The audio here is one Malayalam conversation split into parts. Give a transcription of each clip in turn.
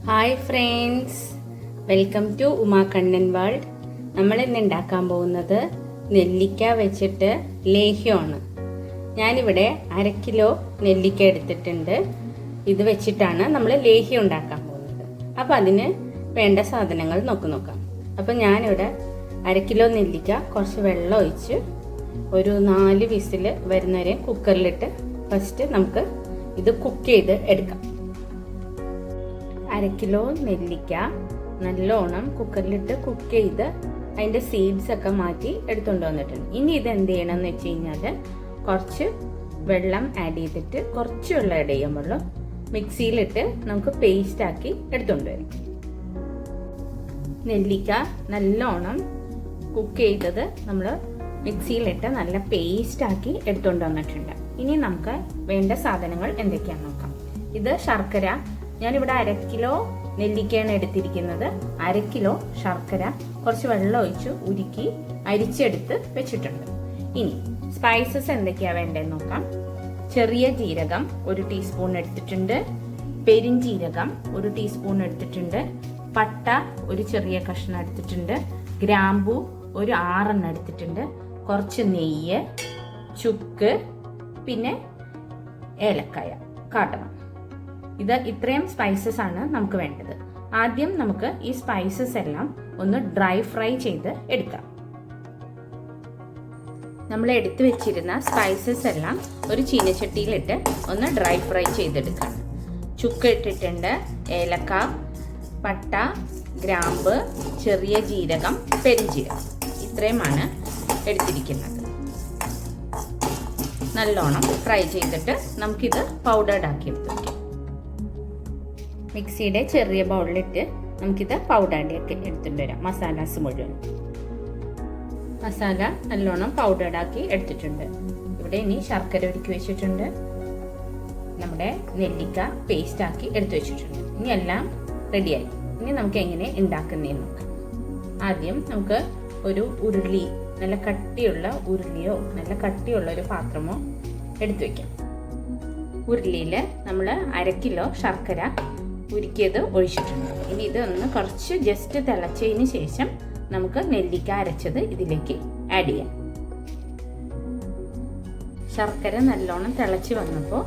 Hi friends, welcome to Uma Kannan world. നമ്മൾ ഇന്ന് ഉണ്ടാക്കാൻ പോകുന്നത് നെല്ലിക്ക വെച്ചിട്ട് ലേഹ്യമാണ്. ഞാനിവിടെ 1/2 കിലോ നെല്ലിക്ക എടുത്തിട്ടുണ്ട്. ഇത് വെച്ചിട്ടാണ് നമ്മൾ ലേഹ്യം ഉണ്ടാക്കാൻ പോകുന്നത്. അപ്പോൾ അതിന് വേണ്ട സാധനങ്ങൾ നോക്കാം. അപ്പോൾ ഞാനിവിടെ 1/2 കിലോ നെല്ലിക്ക കുറച്ച് വെള്ളം ഒഴിച്ച് ഒരു 4 വിസിൽ വരുന്നവരെ കുക്കറിലിട്ട് ഫസ്റ്റ് നമുക്ക് ഇത് കുക്ക് ചെയ്ത് എടുക്കാം. 1/2 കിലോ നെല്ലിക്ക നല്ലോണം കുക്കറിലിട്ട് കുക്ക് ചെയ്ത് അതിൻ്റെ സീഡ്സ് ഒക്കെ മാറ്റി എടുത്തുകൊണ്ട് വന്നിട്ടുണ്ട്. ഇനി ഇത് എന്ത് ചെയ്യണമെന്ന് വെച്ച് കഴിഞ്ഞാൽ കുറച്ച് വെള്ളം ആഡ് ചെയ്തിട്ട് കുറച്ച് വെള്ളം ആഡ് ചെയ്യുമ്പോൾ മിക്സിയിലിട്ട് നമുക്ക് പേസ്റ്റ് ആക്കി എടുത്തുകൊണ്ട് വരും. നെല്ലിക്ക നല്ലോണം കുക്ക് ചെയ്തത് നമ്മൾ മിക്സിയിലിട്ട് നല്ല പേസ്റ്റ് ആക്കി എടുത്തുകൊണ്ട് വന്നിട്ടുണ്ട്. ഇനി നമുക്ക് വേണ്ട സാധനങ്ങൾ എന്തൊക്കെയാണെന്ന് നോക്കാം. ഇത് ശർക്കര, ഞാനിവിടെ 1/2 കിലോ നെല്ലിക്കയാണ് എടുത്തിരിക്കുന്നത്. 1/2 കിലോ ശർക്കര കുറച്ച് വെള്ളം ഒഴിച്ച് ഉരുക്കി അരിച്ചെടുത്ത് വെച്ചിട്ടുണ്ട്. ഇനി സ്പൈസസ് എന്തൊക്കെയാണ് വേണ്ടതെന്ന് നോക്കാം. ചെറിയ ജീരകം 1 ടീസ്പൂൺ എടുത്തിട്ടുണ്ട്, പെരിഞ്ജീരകം 1 ടീസ്പൂൺ എടുത്തിട്ടുണ്ട്, പട്ട ഒരു ചെറിയ കഷ്ണം എടുത്തിട്ടുണ്ട്, ഗ്രാമ്പൂ ഒരു 6 എണ്ണം എടുത്തിട്ടുണ്ട്, കുറച്ച് നെയ്യ്, ചുക്ക്, പിന്നെ ഏലക്കായ, കാട്ടണം. ഇത് ഇത്രയും സ്പൈസസ് ആണ് നമുക്ക് വേണ്ടത്. ആദ്യം നമുക്ക് ഈ സ്പൈസസ് എല്ലാം ഒന്ന് ഡ്രൈ ഫ്രൈ ചെയ്ത് എടുക്കാം. നമ്മൾ എടുത്തു വെച്ചിരുന്ന സ്പൈസസ് എല്ലാം ഒരു ചീനച്ചട്ടിയിലിട്ട് ഒന്ന് ഡ്രൈ ഫ്രൈ ചെയ്തെടുക്കാം. ചുക്ക് ഇട്ടിട്ടുണ്ട്, ഏലക്ക, പട്ട, ഗ്രാമ്പ്, ചെറിയ ജീരകം, പെരിഞ്ജീരകം, ഇത്രയുമാണ് എടുത്തിരിക്കുന്നത്. നല്ലോണം ഫ്രൈ ചെയ്തിട്ട് നമുക്കിത് പൗഡേർഡ് ആക്കി എടുത്ത് വയ്ക്കാം. മിക്സിയുടെ ചെറിയ ബൗളിലിട്ട് നമുക്കിത് പൗഡേർഡാക്കി എടുത്തിട്ട് വരാം. മസാലാസ് മുഴുവൻ മസാല നല്ലോണം പൗഡേർഡാക്കി എടുത്തിട്ടുണ്ട്. ഇവിടെ ഇനി ശർക്കര ഒരുക്കി വെച്ചിട്ടുണ്ട്, നമ്മുടെ നെല്ലിക്ക പേസ്റ്റ് ആക്കി എടുത്തു വെച്ചിട്ടുണ്ട്. ഇനി എല്ലാം റെഡിയായി. ഇനി നമുക്ക് എങ്ങനെ ഉണ്ടാക്കുന്നതെന്ന് നോക്കാം. ആദ്യം നമുക്ക് ഒരു ഉരുളി, നല്ല കട്ടിയുള്ള ഉരുളിയോ നല്ല കട്ടിയുള്ള ഒരു പാത്രമോ എടുത്തു വെക്കാം. ഉരുളിയിൽ നമ്മൾ 1/2 കിലോ ശർക്കര ഉരുക്കിയത് ഒഴിച്ചിട്ടുണ്ട്. ഇനി ഇതൊന്ന് കുറച്ച് ജസ്റ്റ് തിളച്ചതിന് ശേഷം നമുക്ക് നെല്ലിക്ക അരച്ചത് ഇതിലേക്ക് ആഡ് ചെയ്യാം. ശർക്കര നല്ലോണം തിളച്ച് വന്നപ്പോൾ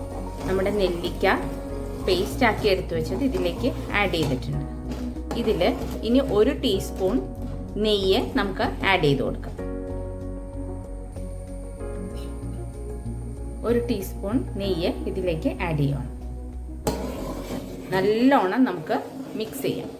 നമ്മുടെ നെല്ലിക്ക പേസ്റ്റ് ആക്കി എടുത്തു വെച്ചത് ഇതിലേക്ക് ആഡ് ചെയ്തിട്ടുണ്ട്. ഇതിൽ ഇനി 1 ടീസ്പൂൺ നെയ്യ് നമുക്ക് ആഡ് ചെയ്ത് കൊടുക്കാം. 1 ടീസ്പൂൺ നെയ്യ് ഇതിലേക്ക് ആഡ് ചെയ്യണം. നല്ലോണം നമുക്ക് മിക്സ് ചെയ്യാം.